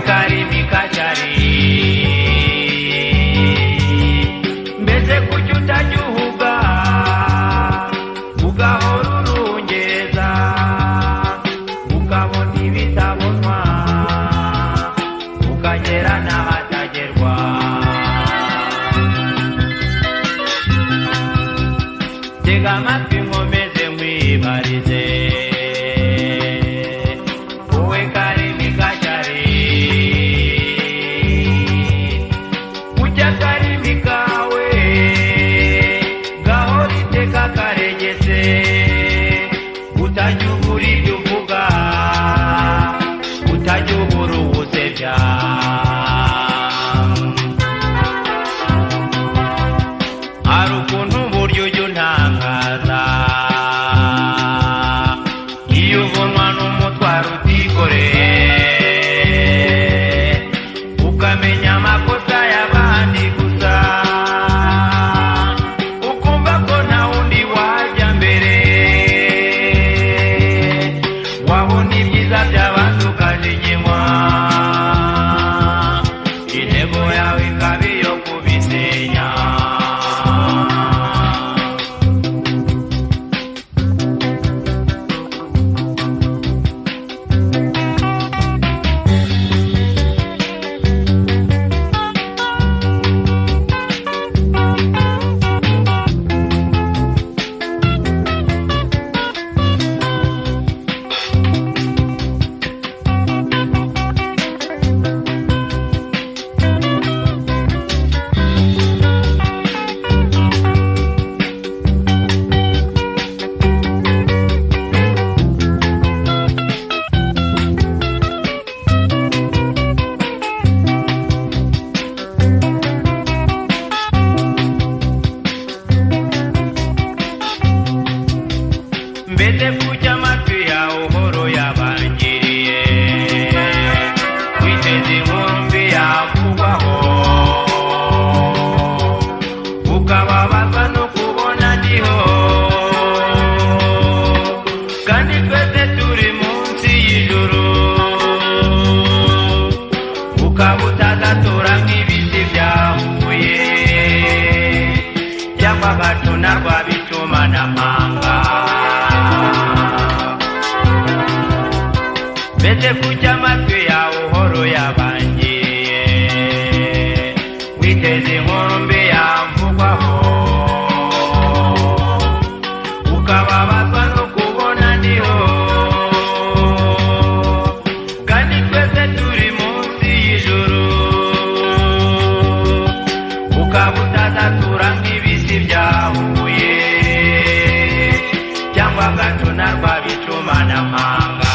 karimi kacari mbese kuki utagihuga ugahora urungeza ukabona ibitabonwa ukagera n'ahatagerwa tega amatwi nkomeze nkwibarize wowe karimi kacari ujya karimi kawe gahora iteka karegetse utajya ubura ibyo uvuga utajya ubura uwusebya hari ukuntu uburyo ujya untangaza iyo ubonwa n'umutwaro utikoreye ukamenya amakosa y'abandi gusa ukumva ko nta wundi wajya mbere wabona ibyiza by'abandi ukajiginywa intego yawe ikaba iyo kubisenya mbese kuki amatwi yawe uhora uyabangiriye witeze inkuru mbi yavugwaho ukababazwa no kubona ndiho kandi twese turi munsi y'ijuru ukaba utazatura nk'ibisi byahuye cyangwa agatuna rwa bituma n'amanga mbese kuki amatwi yawe uhora uyabangiriye witeze inkuru mbi yamvugwaho ukababazwa no kubona ndiho kandi twese turi munsi y'ijuru ukaba utazatura nk'ibisi byahuye cyangwa agatuna rwa bituma n'amanga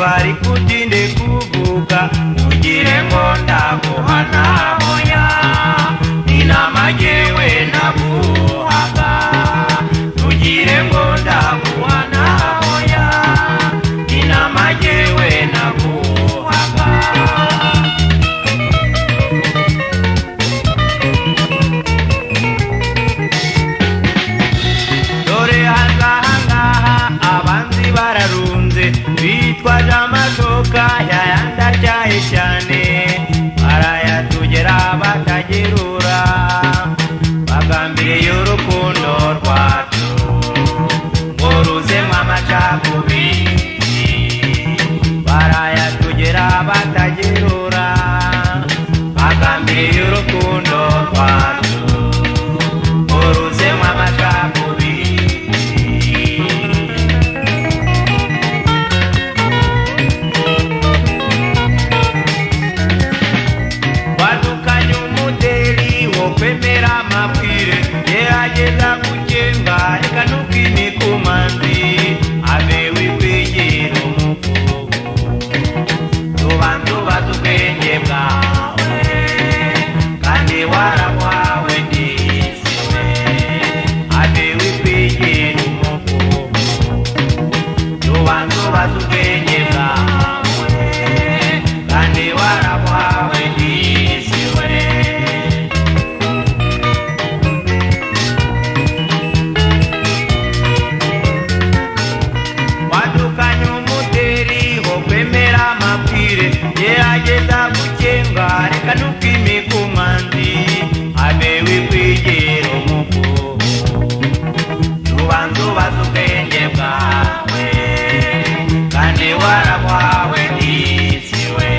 bari kutinde kuvuga ugire ngo ndaguhana hoya inama jewe naguhaga ugire ngo ndaguhana hoya inama jewe naguhaga dore hangaha abanzi bararunze bitwaje amashoka yayandacyaye cyane barayatugera batagerura bagambiriye urukundo rwacu ngo ruzemwe amacakubiri barayatugera batagerura bagambiriye urukundo rwacu ngo ruzemwe amacakubiri kwemera amabwire gerageza gukenga reka ntukimike umanzi abe wikwegera umuvugo tubanza ubaza ubwenge bwawe kandi warabwawe ndisiwe abe wikwegera umuvugo tubanza ubaza ubwenge bwawe kandi warabwawe ndisiwe gerageza gukenga reka ntukimike umwanzi abe wikwegera umuvugo tubanza ubaza ubwenge bwawe kandi warabwawe ndisiwe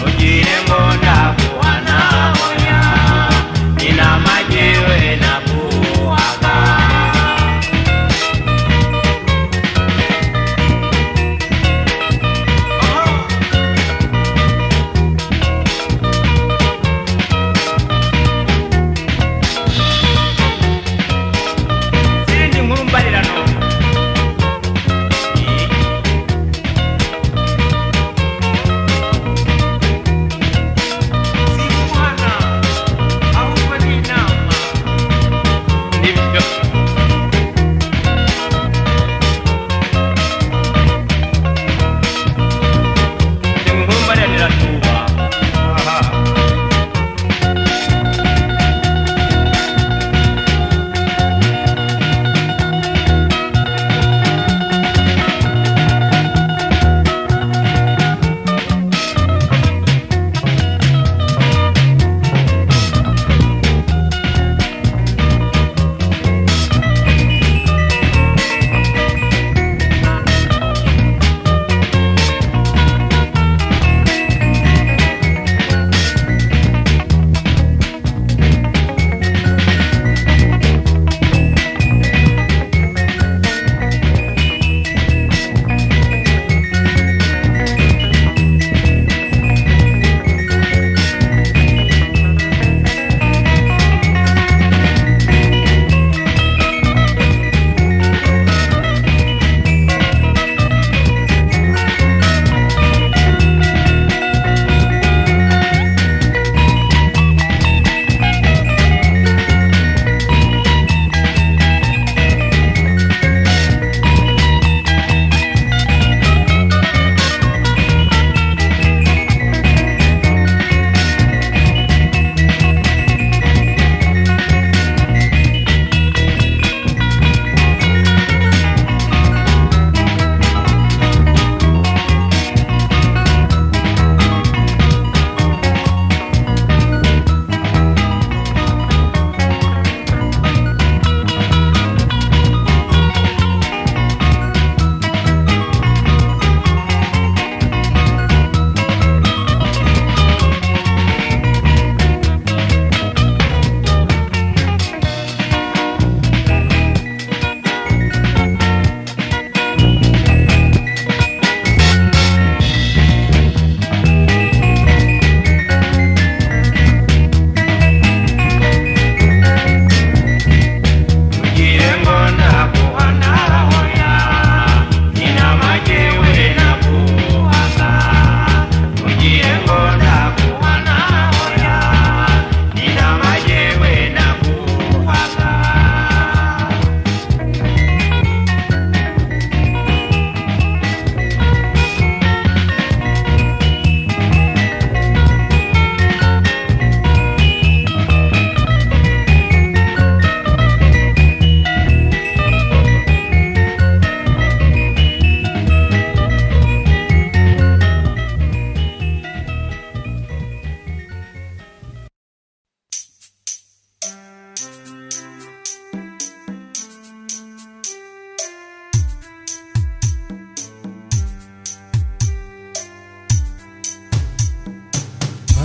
Ugire ngo ndaguhana hoya inama jewe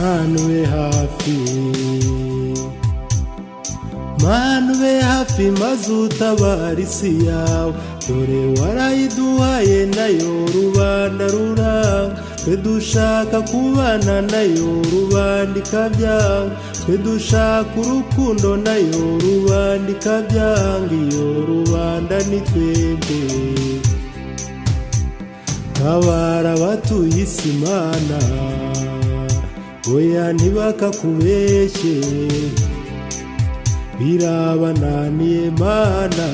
manube hafi, manube hafi maze utabara isi yawe, dore warayiduhaye nayo rubanda ruranga, twe dushaka kubana nayo rubanda ikabyanga, twe dushaka urukundo nayo rubanda ikabyanga, iyo rubanda ni twebwe, tabara abatuye isi mana, oya ntibakakubeshye, birabananiye mana.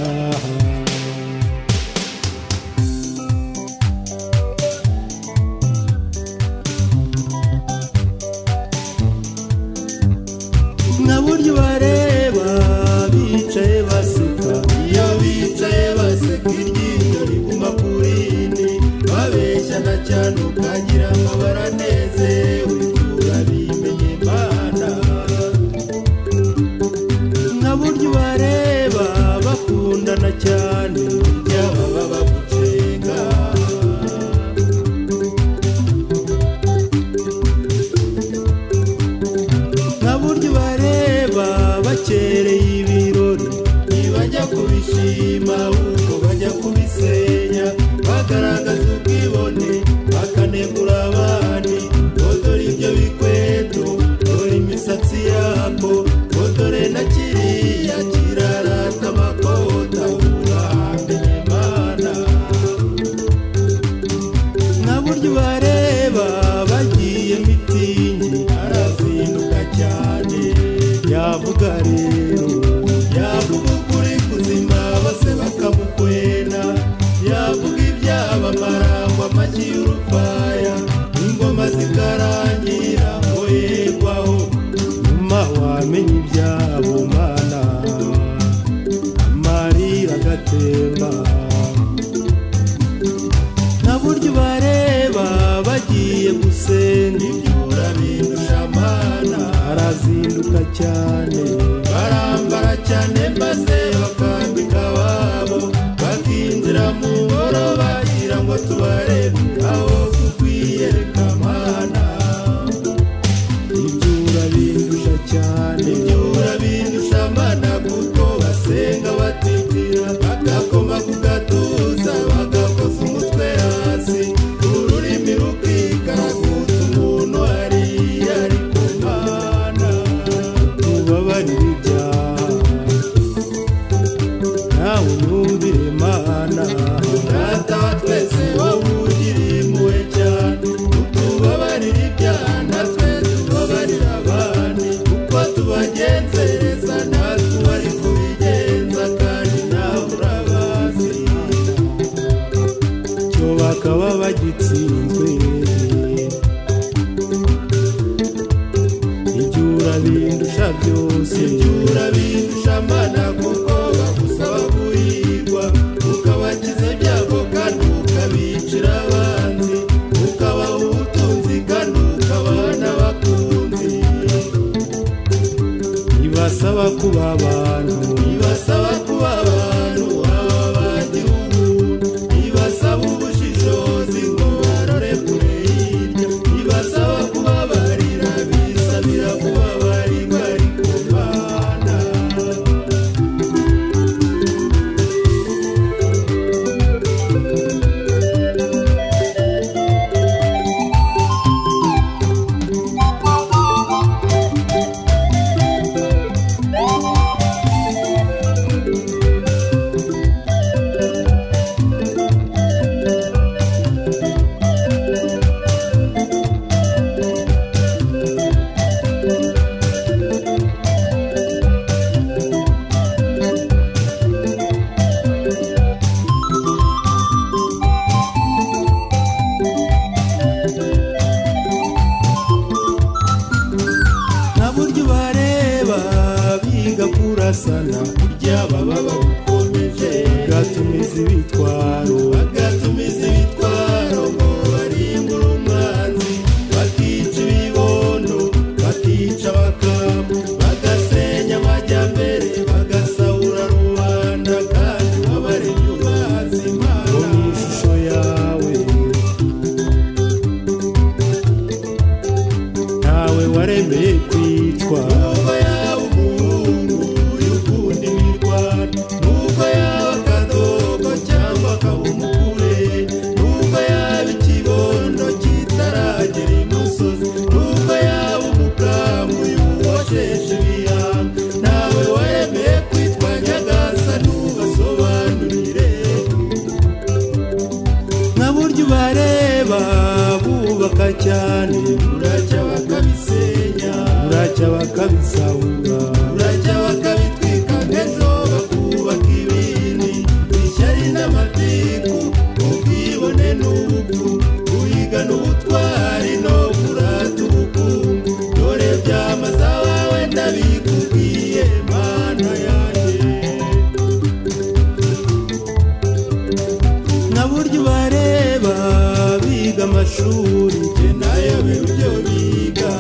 Nka buryo bareba bicaye baseka, iyo bicaye baseka iryinyo riguma ku rindi, babeshyana cyane ukagira ngo baranezerewe, urabimenye mana. Nka buryo bareba bakundana cyane, byaba baba bagucenga. Nka buryo bareba bakereye ibirori, ntibajya kubishima ahubwo bajya kubisenya, bagaragaza ubwibone bakanegura abandi, ngo dore ibyo bikweto, dore imisatsi yako, ngo dore na kiriya kirarata amakota, uramenye mana. Nka buryo bareba bagiye mitingi, arazinduka cyane, yavuga rero, yavuga ukuri kuzima bose bakamukwena, yavuga ibyabamara ngo amashyi y'urufaya, ingoma zikarangira ngo yegwaho, nyuma wamenye ibyabo mana, amarira agatemba. Nta buryo bareba bagiye gusenga, ibyo urabindusha mana, arazinduka cyane, barambara cyane maze bakambika ababo, bakinjira mu ngoro bagira ngo tubarebe, aho kukwiyereka mana. Ibyo urabindusha cyane, ibyo urabindusha mana, kuko basenga batitira, bagakoma ku gatuza, bagakoza umutwe hasi, ururimi rukikaraguza umuntu hariya, ariko mana tubabarire ibyaha, nawe unyumvire mana. Data wa twese wowe ugira impuhwe cyane, utubabarire ibyaha natwe tubabarire abandi, kuko tubagenzereza natwe wari kubigenza, kandi nawe urabazi, cyo bakaba bagitsinzwe. Ibyo urabindusha byose, ibyo urabindusha mana, kuko bagusaba guhirwa, ukabakiza ibyago kandi ukabicira abanzi, ukabaha ubutunzi kandi ukabaha n'abakunzi. Ibasaba kuba abantu, ibasaba kuba abantu, aba bagira ubuntu, ibasaba ubushishozi ngo barore kure hirya, ibasaba kubabarira, bisabira kubabarirwa, ariko mana. Nta buryo bareba biga kurasana, burya baba bagukomeje, bagatumiza ibitwaro, bagatumiza ibitwaro ngo barimbure umwanzi, bakica ibibondo, bakica abakamu, bagasenya amajyambere, bagasahura rubanda, kandi wabaremye ubazi Imana mu ishusho yawe. Ntawe nawe waremeye kwitwa nubwo yaba umuhungu y'ukunda imirwano nubwo yaba akadogo cyangwa akaba umukure nubwo yaba ikibondo kitaragera imusozi nubwo yaba umukamu y'uwasheshe ibihanga nawe waremeye kwitwa nyagasani ubasobanurire nka buryo ubareba bubaka cyane buracya bakabisenya buracya bakabisahura buracya bakabitwika nk'ejo bakubaka ibindi ishyari n'amatiku ubwibone n'ubupfu guhiga n'ubutwari no kurata ubukungu dore byamaze abawe ndabikubwiye mana yanjye nka buryo ubareba biga amashuri jye nayobewe ibyo biga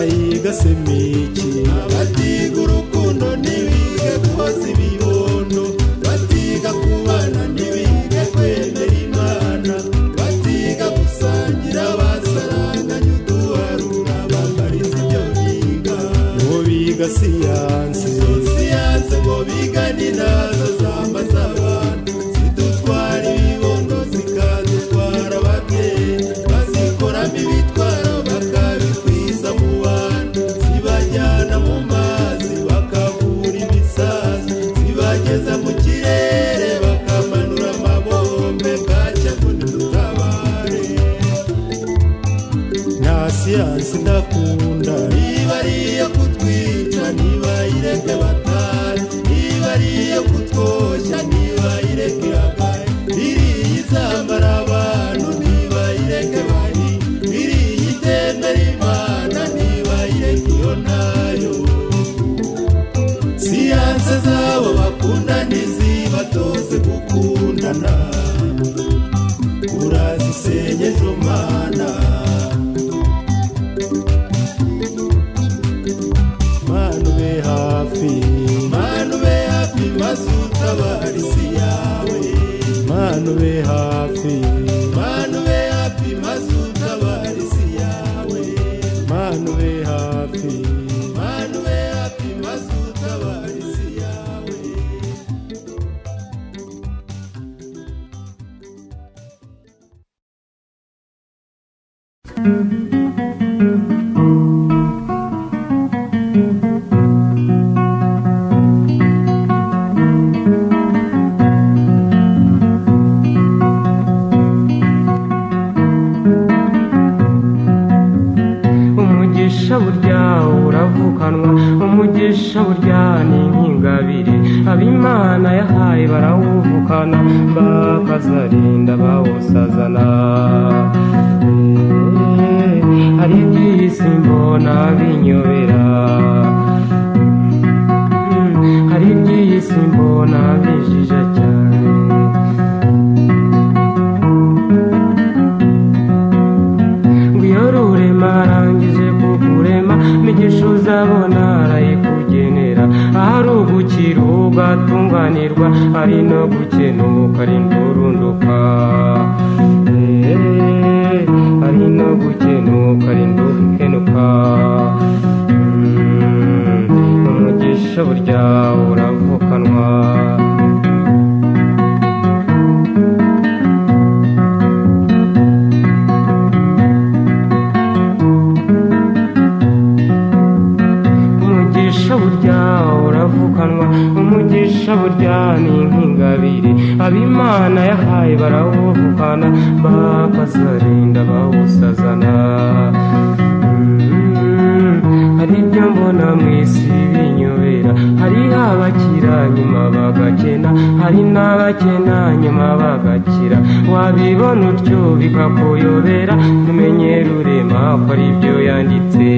ayiga semiki abatiga urukundo ntibige guhoza ibibondo batiga kubana ntibige kwemera imana batiga gusangira basaranganya uduharura bambariza ibyo biga ngo biga siyanse siyanse ngo biga ni nazo zambaza abantu zidutwara ibibondo zikadutwara ababyeyi bazikoramo ibitwaro bakabikwiza mu bantu zibajyana mu mazi bakavura ibisazi zibageza mu kirere bakamanura amabombe bwacya ngo nidutabare nta siyansi ndakunda niba ari iyo kutwica niba ireke batari niba ari iyo kutwoshya niba ireke iragaye iriya izambara abantu niba ireke bari iriya itemera imana niba ireke iyo nayo siyanse zabo bakunda ntizibatoze gukundana urazisenye ejo mana mana ube hafi mana ube hafi maze utabara isi yawe mana ube hafi mana ube hafi maze utabara isi yawe mana ube hafi mana ube hafi maze utabara isi yawe umugisha burya uravukanwa umugisha burya ni nk'ingabire ab'Imana yahaye barawuvukana bakazarinda bawusazana hari iby'isi mbona binyobera hari iby'isi mbona bijija cyane ngwiyo rurema arangije kukurema migisha uzabona arayikugenera ahari ugukira ugatunganirwa ari no gukenuka ari ndurunduka ari no gukenuka ari ndukenuka umugisha burya uravukanwa umugisha burya uravukanwa umugisha burya ni nk'ingabire ab'Imana yahaye barawuvukana bakazarinda bawusazana hari ibyo mbona mu isi binyobera hari abakira nyuma bagakena hari n'abakena nyuma bagakira wabibona utyo bikakuyobera tumenye rurema ko ari byo yanditse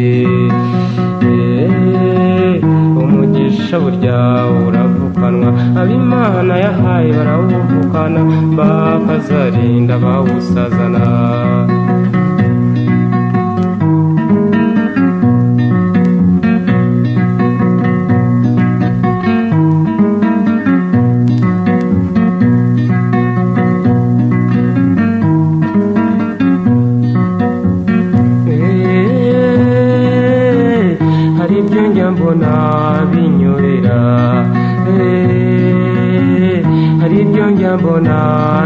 umugisha burya uravukanwa ab'Imana yahaye barawuvukana bakazarinda bawusazana ibyo njya mbona binyobera, hari ibyo njya mbona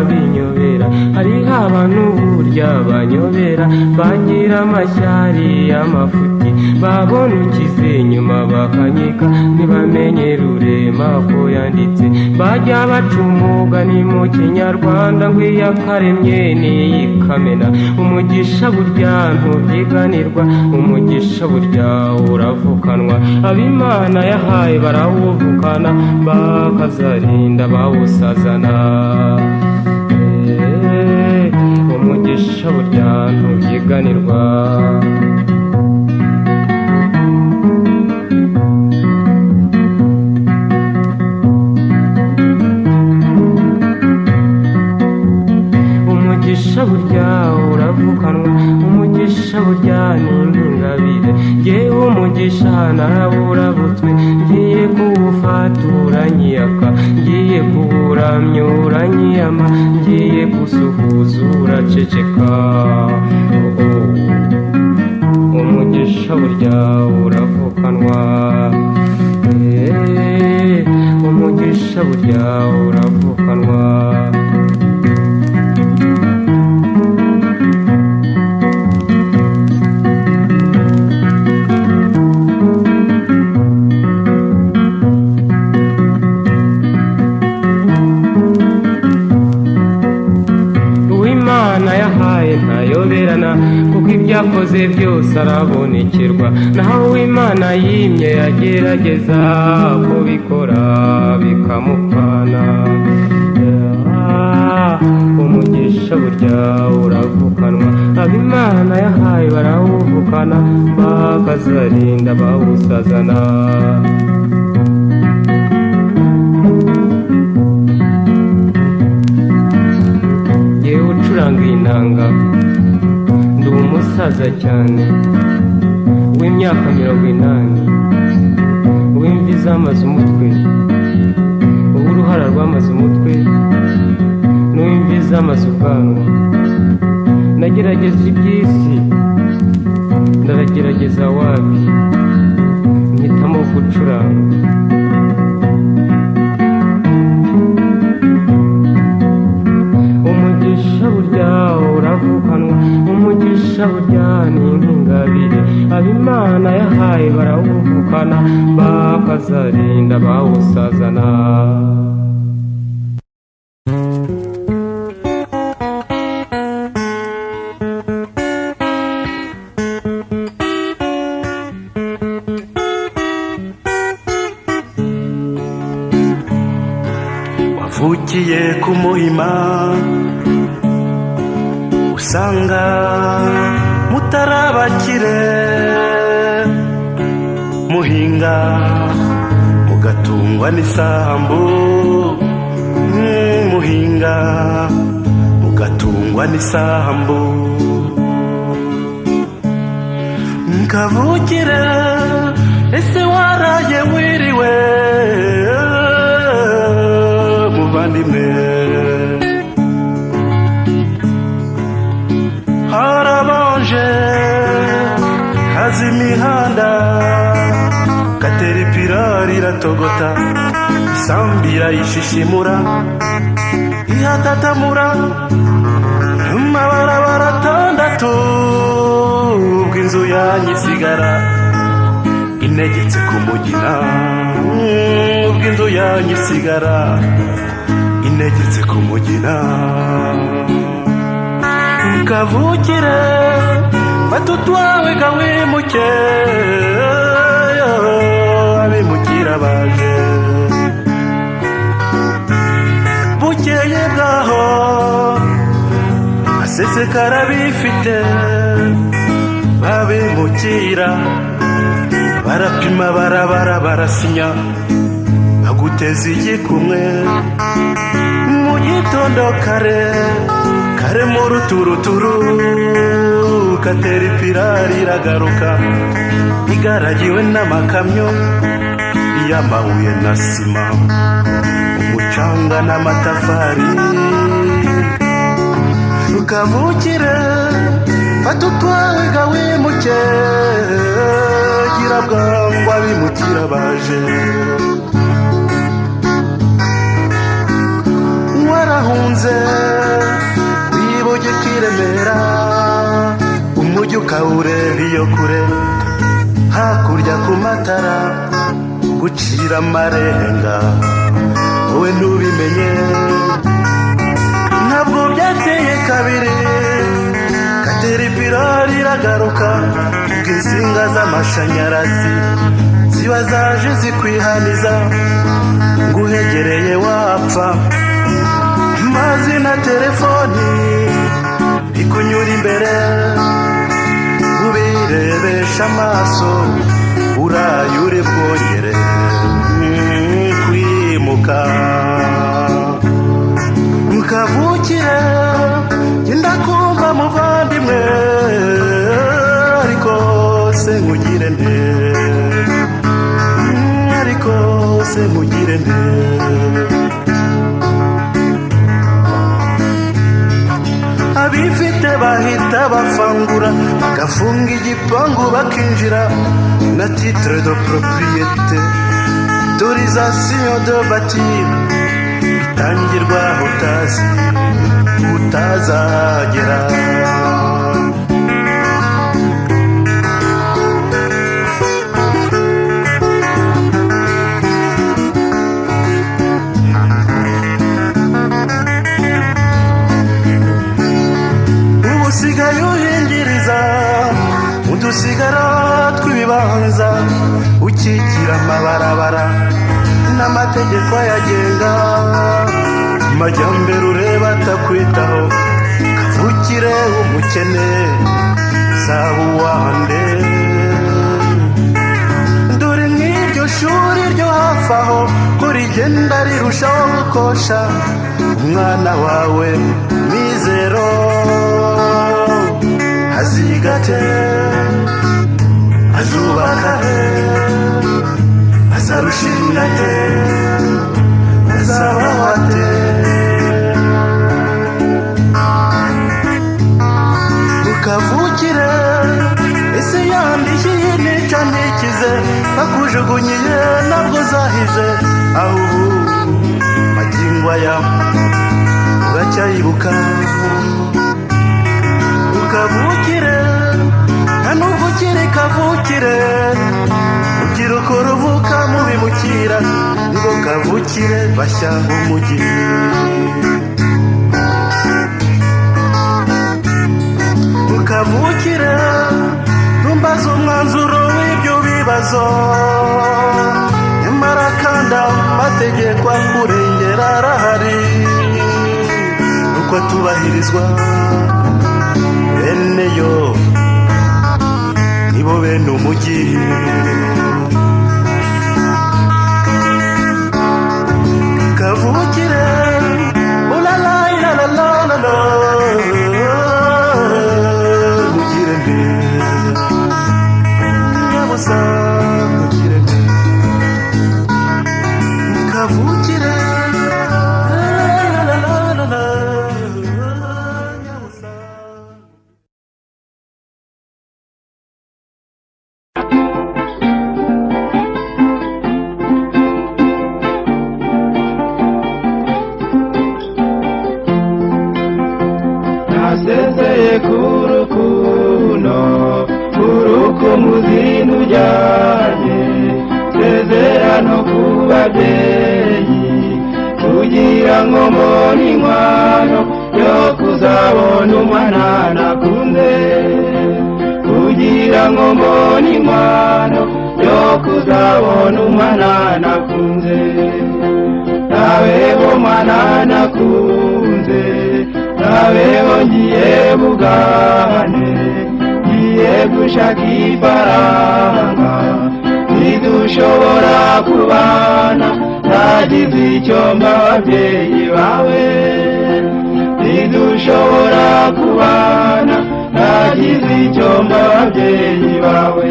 binyobera, hariho abantu burya banyobera, bagira amashyari y'amafuti, babona ukize nyuma bakanyika, ntibamenye rurema ko yanditse, bajya baca umugani mu kinyarwanda ngo iyakaremye niyikamena, umugisha burya ntubyiganirwa, umugisha burya uravukanwa, ab'Imana yahaye barawuvukana, bakazarinda bawusazana, umugisha burya ntubyiganirwa. Umugisha burya uravukanwa, umugisha burya ni nk'ingabire, jyewe umugisha narawurabutswe, ngiye kuwufatura nyiyaka, ngiye kuwuramyura nyiyama, ngiye gusuhuza uraceceka, umugisha burya uravukanwa, umugisha burya uravukanwa. Ntayoberana kuko ibyakoze byose arabonekerwa, naho uw'Imana yimye yagerageza kubikora bikamupfana, umugisha burya uravukanwa, ab'Imana yahaye barawuvukana, bakazarinda bawusazana. Ucuranga inanga ndi umusaza cyane w'imyaka 80, w'imvi zamaze umutwe, uw'uruhara rwamaze umutwe, n'uw'imvi zamaze ubwanwa, nagerageza iby'isi ndaragerageza wapi, mpitamo gucuranga. Umugisha burya uravukanwa, umugisha burya ni nk'ingabire, ab'Imana yahaye barawuvukana, bakazarinda bawusazana. Wavukiye ku Muhima, usanga mutarabakire, muhinga mugatungwa n'isambu, muhinga mugatungwa n'isambu, nkavukire ese waraye wiriwe muvandimwe, harabanje haza imihanda, Caterpillar iratogota, isambi irayishishimura, ihatatamura, amabarabara 6 bw'inzu yanyu isigara inegetse ku mugina, bw'inzu yanyu isigara inegetse ku mugina, kavukire fata utwawe gawimuke, abimukira baje, bukeye bwaho asesekara bifite, babimukira barapima barabara barasinya, baguteza igikumwe mu gitondo kare kare mu ruturuturu, Caterpillar iragaruka igaragiwe n'amakamyo y'amabuye na sima, umucanga n'amatafari, ukavukire fata utwawe gawimuke, gira bwangwa bitabaje warahunze wiboge kwiremera umujyi ukawureba iyo kure hakurya ku matara gucira amarenga wowe ntubimenye ntabwo byateye kabiri kateripirari iragaruka bw'insinga z'amashanyarazi ziba zaje zikwihaniza nguhegereye wapfa mazi na telefoni bikunyura imbere ubirebesha amaso uraye uri bwongere kwimuka mukavukire genda kumva muvandimwe ariko se nkugire nte ariko se nkugire nte abifite bahita bafangura bagafunga igipangu bakinjira na titre de propriété autorisation de bâtir bitangirwa utazi utazagera usigaye uhingiriza udusigara tw'ibibanza ukikira amabarabara n'amategeko ayagenga amajyambere ureba atakwitaho kavukire umukene zaba uwande dore nk'iryo shuri ryo hafi aho ko rigenda rirushaho gukosha umwana wawe mizero azigate azubaka azarushinga te azabaho ate ukavukire ese yandishyiye nica ntikize bakujugunyiye ntabwo zahize aho ubu magingo aya uracyayibuka ukavukire nta nubwo ukiri kavukire urubyiruko ruvuka mu bimukira ngo kavukire bashya umujyi ukavukire numbaza umwanzuro w'ibyo bibazo nyamara kandi amategeko akurengera arahari uko atubahirizwa bene yo nibo bene umujyi kavukire ulala ilalalala mugire nde nyabusa mugire nde kavukire nasezeye kurukuno muzinu ujyanye sezerano ku babyeyi kugira ngo mbone inkwano yo kuzabona umwana nakunze kugira ngo mbone inkwano yo kuzabona umwana nakunze nabeho mwana nakunze nabeho ngiye bugane ngiye gushaka ifaranga ntidushobora kubana ntagize icyo mba ababyeyi bawe ntidushobora kubana ntagize icyo mba ababyeyi bawe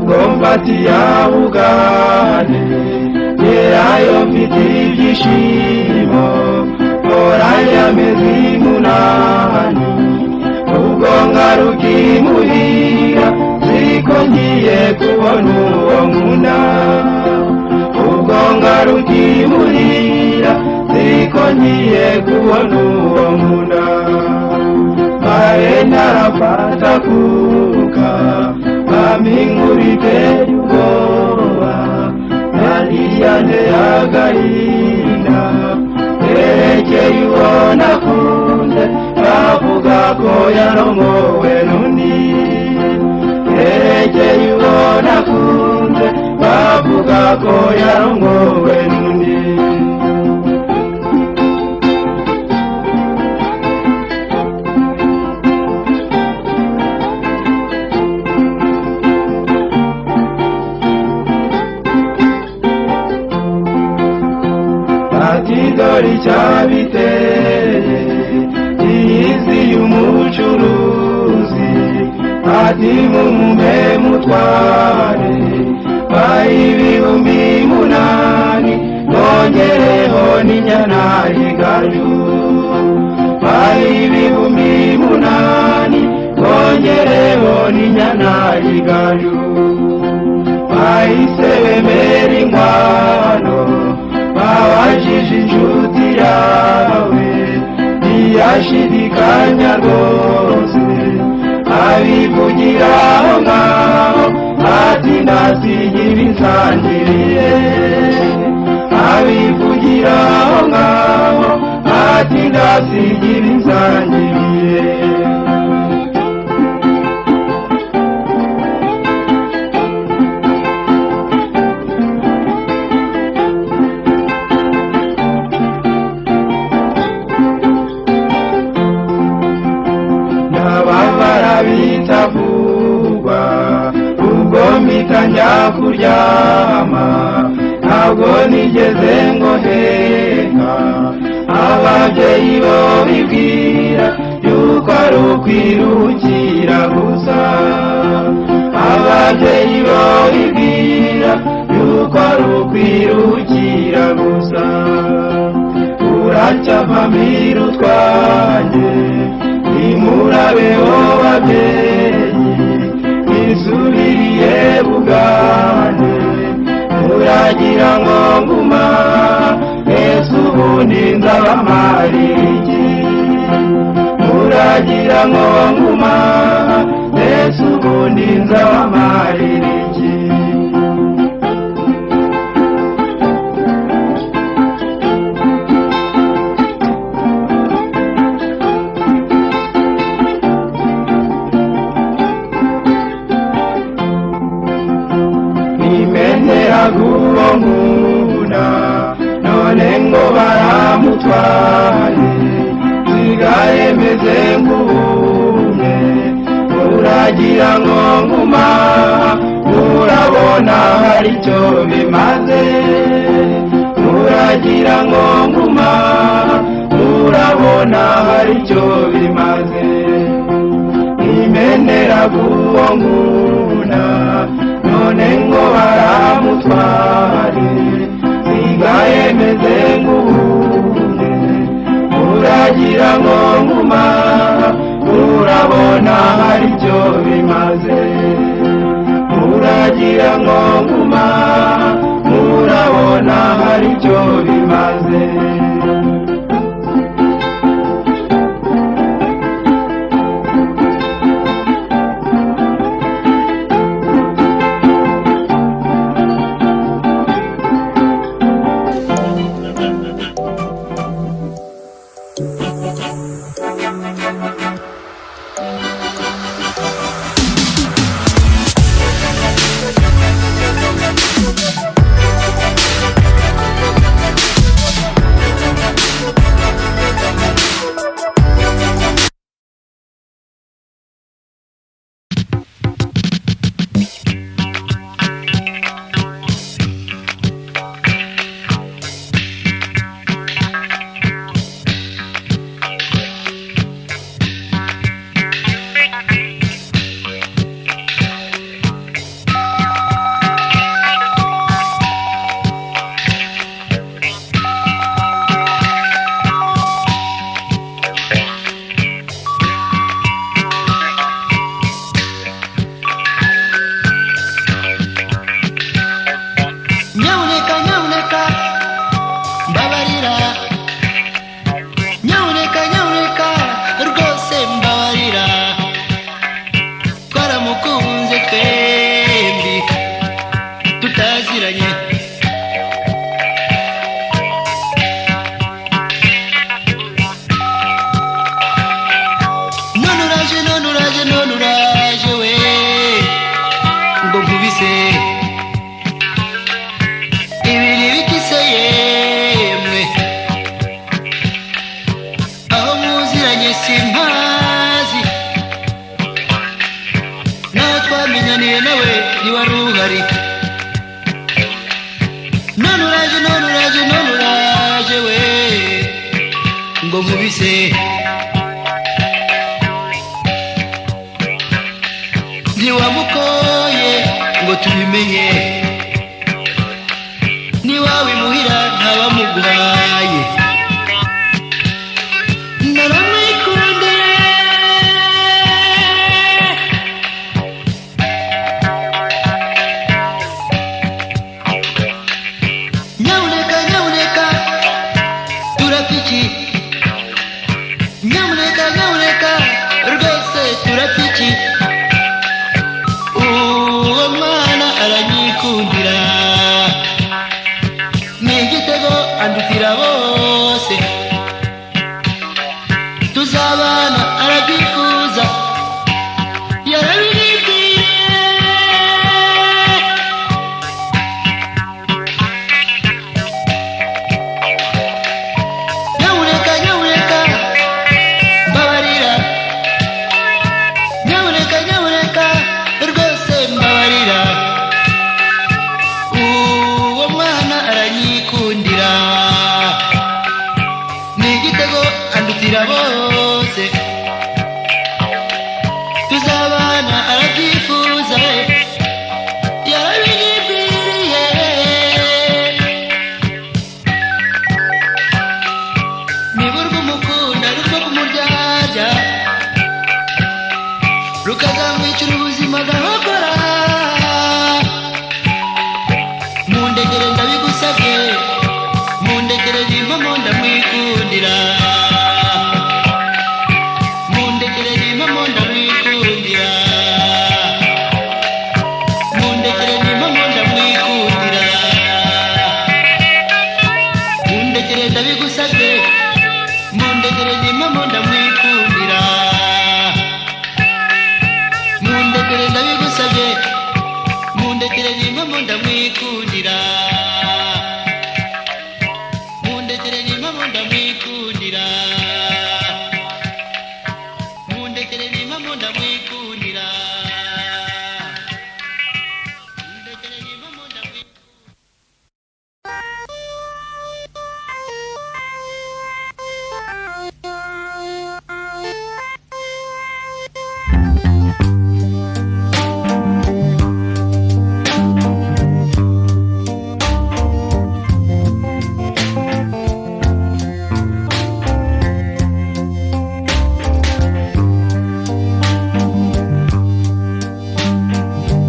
ubwo mfatiye ubugane ngerayo mfite ibyishimo oranje amezi munani ubwo ngaruka imuhira ziko ngiye kubona uwo nkunda ubwo ngaruka imuhira ziko ngiye kubona uwo nkunda mbaye ntarafata kuka amingurite y'ubwoba nariyane agahinda erekeye uwo nakunze bavuga ko yarongowe n'undi erekeye uwo nakunze bavuga ko yarongowe n'undi dore icyabiteye iyizi y'umucuruzi ati mumume mutware ibihumbi munani nongereho n'inyana y'igaju ibihumbi munani nongereho n'inyana y'igaju bahise bemera inkwano bawajije inshuti yawe ntiyashidikanya rwose abivugira aho ngaho ati ndasigira insangiriye abivugira aho ngaho ati ndasigira insangiriye bitavugwa ubwo mpita njya kuryama ntabwo nigeze ngo heka ababyeyi bo bibwira yuko ari ukwiruhukira gusa ababyeyi bo bibwira yuko ari ukwiruhukira gusa uracyavamira utwanjye nimurabeho babyeyi nisubiriye bugane muragira ngo nguma ese ubundi nzabamariki muragira ngo nguma ese ubundi nzabamariki guwo nkunda none ngo baramutwaye nsigaye meze nk'ubumwe muragira ngo nguma murabona hari icyo bimaze muragira ngo nguma murabona hari icyo bimaze nimenera guwo nkunda none ngo baramutware nsigaye meze nk'ubumwe muragira ngo nguma murabona hari icyo bimaze muragira ngo nguma murabona hari icyo bimaze nkubise ibi ntibikise yemwe aho muziranye simpazi naho twamenyaniye nawe ntiwari uhari none uraje we ngo nkubise ntiwamukoye ngo tubimenye niwawe imuhira ntabamuguhaye naramwikundiye nyabuneka turapiki nyabuneka rwose turapiki uwo mwana aranyikundira ni igitego andutira bose tuzabana arabyifuza yarabiribwiye nyabuneka mbabarira nyabuneka rwose mbabarira uwo mwana aranyikundira ni igitego andutira bose tuzabana arabyifuza yarabinibwiriye niba urw'umukunda rurwo kumuryarya rukazamwicira ubuzima agahogora mundekere ndabigusabye mundekere nimpamo ndamwikundira mundekere nimpamo ndamwikundira mundekere nimpamo ndamwikundira mundekere ndabigusabye mundekere nimpamo ndamwikundira mundekere ndabigusabye mundekere nimpamo ndamwikundira mundekere nimpamo ndamwikundira mundekere nimpamo ndamwikundira mundekere nimpamo ndamwikundira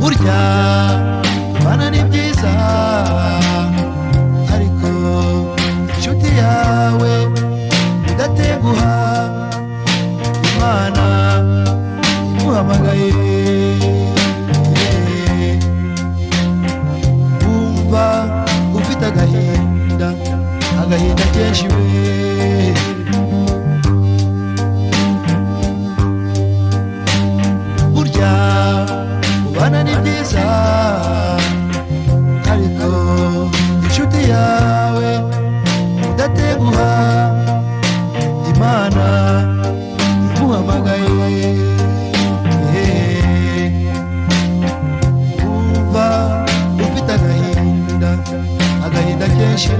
burya kubana ni byiza ariko inshuti yawe udateguha imana imuhamagaye wumva ufite agahinda kenshi we burya kubana ni byiza ariko inshuti yawe udateguha imana imuhamagaye wumva ufite agahinda kenshi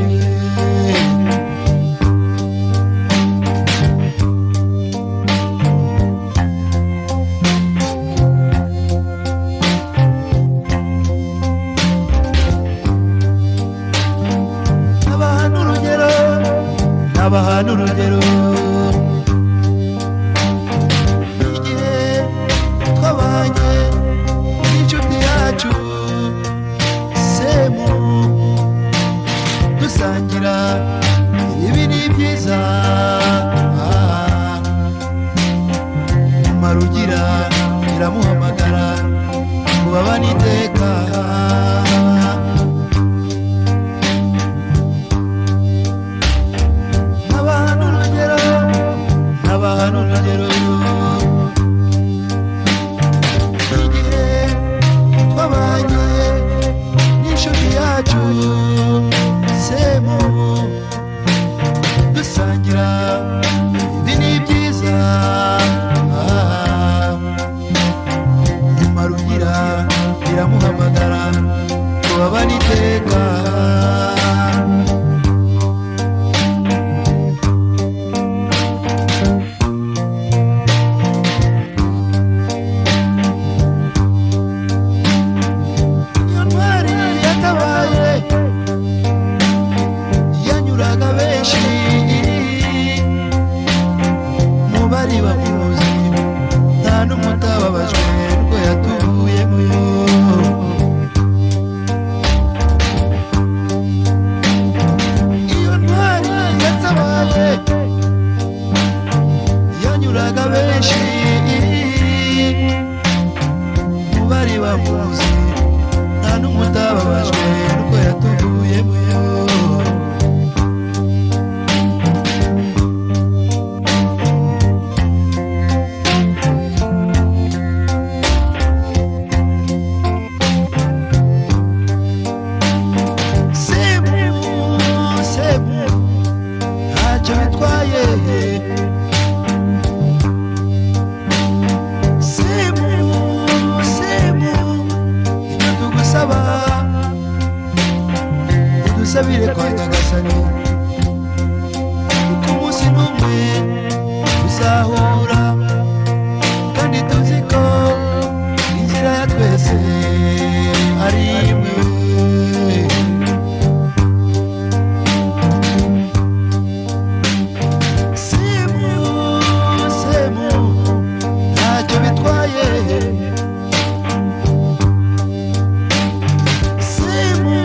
abaha n'urugero igihe twabanye n'inshuti yacu semu dusangira ibi ni byiza marugira iramuhamagara kubabana iteka abantu urugero iteka. Iyo ntwari yatabaye yanyuraga benshi mu bari bamuzi, nta n'umwe utababajwe n'ubwo yatuvuyemo. Iyo ntwari yatabaye yanyuraga benshi mu bari bamuzi, nta n'umwe utababajwe n'ubwo yatuvuyemo. Ntacyo bitwaye, semu icyo tugusaba udusabire kwa Nyagasani, kuko umunsi n'umwe tuzahura, kandi tuzi ko inzira ya twese ari imwe. Ntacyo bitwaye, semu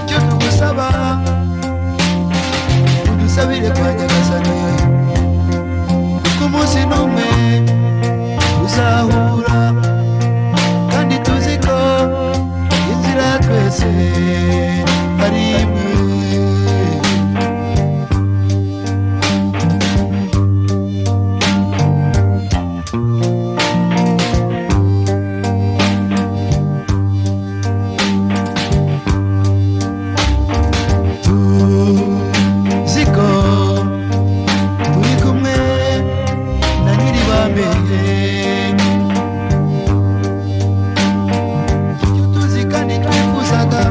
icyo tugusaba udusabire kwa Nyagasani, kuko umunsi n'umwe tuzahura, kandi tuzi ko inzira ya twese ari imwe. Tuziko turi kumwe na Nyiribambe, icyo tuzi kandi twifuzaga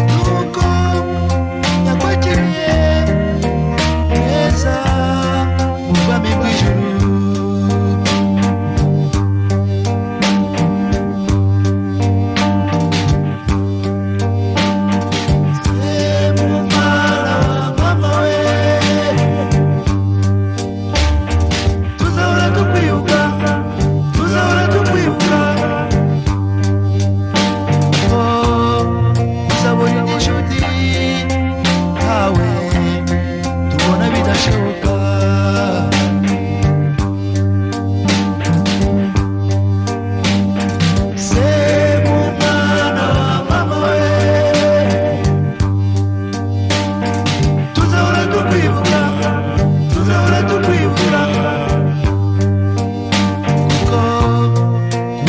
nuko yakwakiriye neza mu bwami bw'ijuru.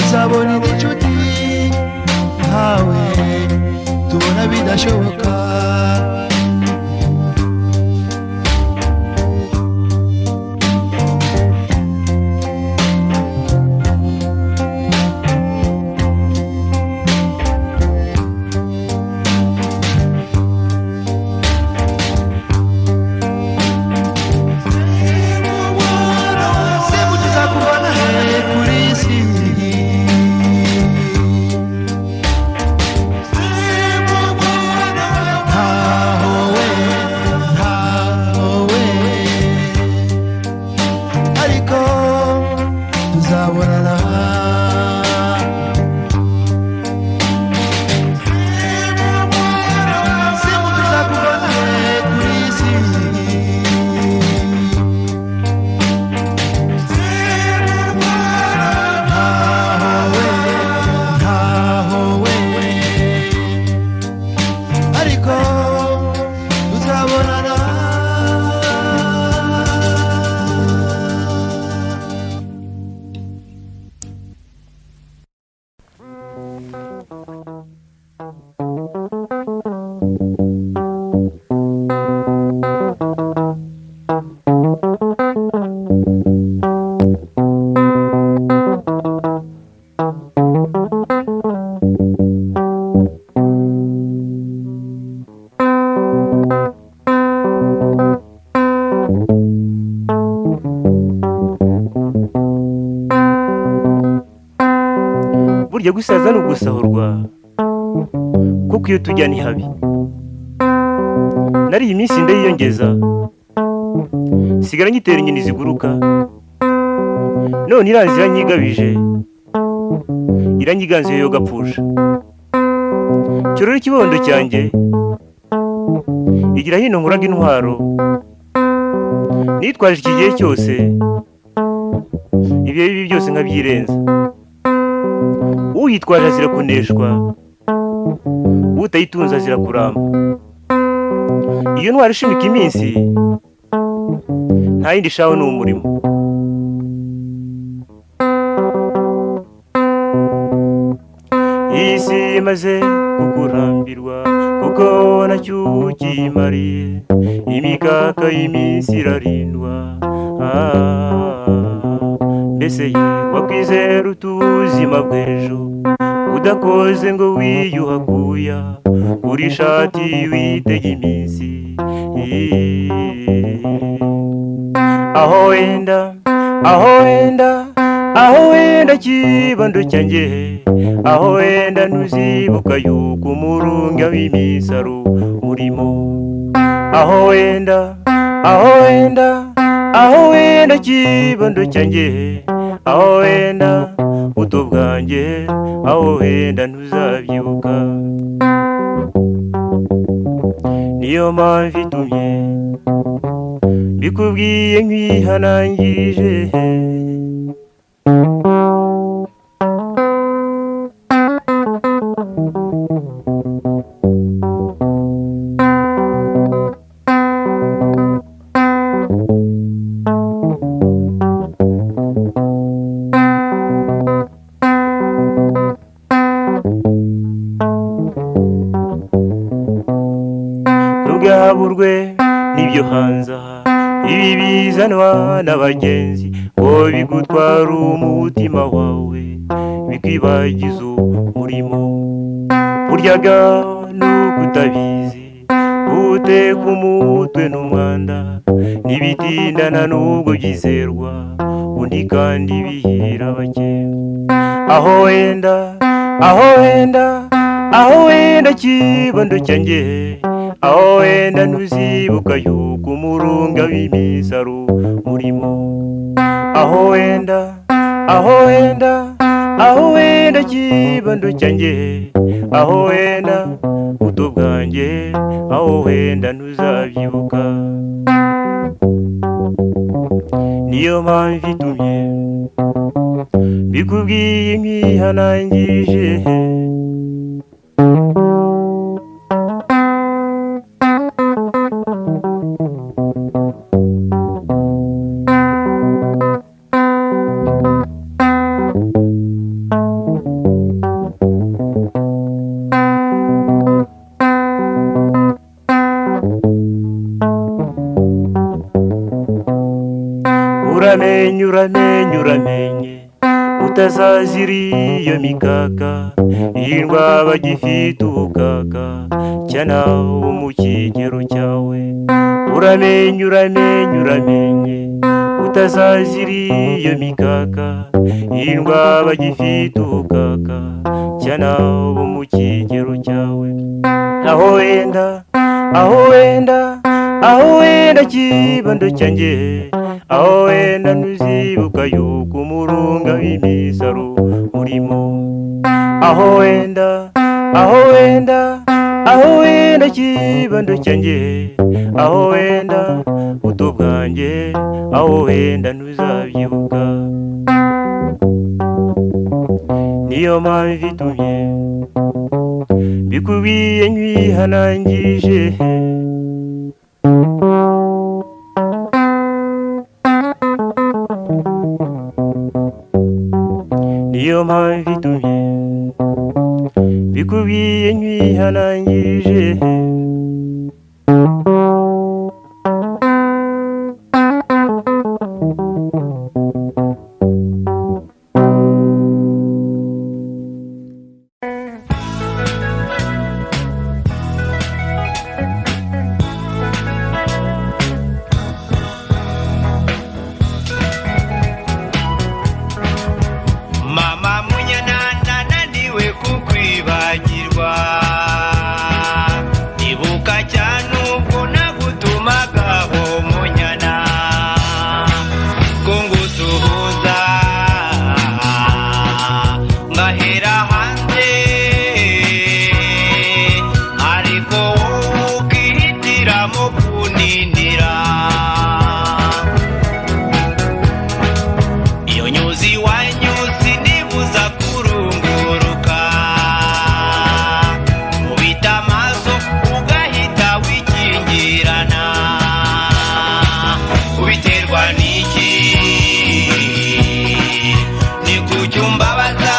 Uzabona inshuti nkawe tubona bidashoboka. Semu tuzakubona he kuri isi, semu mwana burya gusaza ni ugusahurwa kuko iyo tujya ni habi. Nari iyi minsi ndayiyongeza sigara nyitera inyoni ziguruka, none iranzi iranyigabije iranyiganze yo gapfusha. Cyorora ikibondo cyanjye igira hino nkuraga intwaro, nitwaje iki gihe cyose ibihe bibi byose nkabyirenza. Uyitwaje azira kuneshwa, utayitunze azira kuramba. Iyo ntwaro ishimika iminsi nta yindi shaho ni umurimo. Isi imaze kukurambirwa kuko nacyo ukimariye, imikaka y'iminsi irarindwa. Mbese ye wakwizera utuzima bw'ejo, udakoze ngo wiyuhakuya uri shati witega iminsi. Aho wenda kibondo cyanjye, aho wenda ntuzibuka yuko umurunga w'imisaro urimo. Aho wenda kibondo cyanjye, aho wenda buto bwanjye, aho wenda ntuzabyibuka. Niyo mpamvu itumye mbikubwiye nkwihanangirije. Ntugaburwe n'ibyo hanze aha, ibi bizanwa n'abagenzi, ngo bigutwara umutima wawe bikwibagiza umurimo. Buryaga nuko utabizi uteka umutwe n'umwanda, ntibitindana n'ubwo byizerwa undi kandi bihira bake. Aho wenda kibondo cyanjye, aho wenda ntuzibuka yuko umurunga w'imisaro urimo. Aho wenda kibondo cyanjye, aho wenda buto bwanjye, aho wenda ntuzabyibuka. Niyo mpamvu itumye mbikubwiye nkwihanangirije. Uramenye utazazira iyo mikaka, irindwa bagifite ubukaka cyane abo mu kigero cyawe. Uramenye utazazira iyo mikaka, irindwa bagifite ubukaka cyane abo mu kigero cyawe. Aho wenda kibondo cyanjye, aho wenda ntuzibuka yuko umurunga w'imisaro urimo. Aho wenda kibondo cyanjye, aho wenda buto bwanjye, aho wenda ntuzabyibuka. Niyo mpamvu itumye mbikubwiye nkwihanangirije. Niyo mpamvu itumye mbikubwiye nkwihanangirije. Mama munyana na hanze ariko wowe ukihitiramo kunindira iyo nyuzi wanyuzi nibuza kurunguruka mubita amaso ugahita wikingirana ubiterwa n'iki ni kucyumbabaza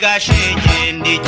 gashenge ndi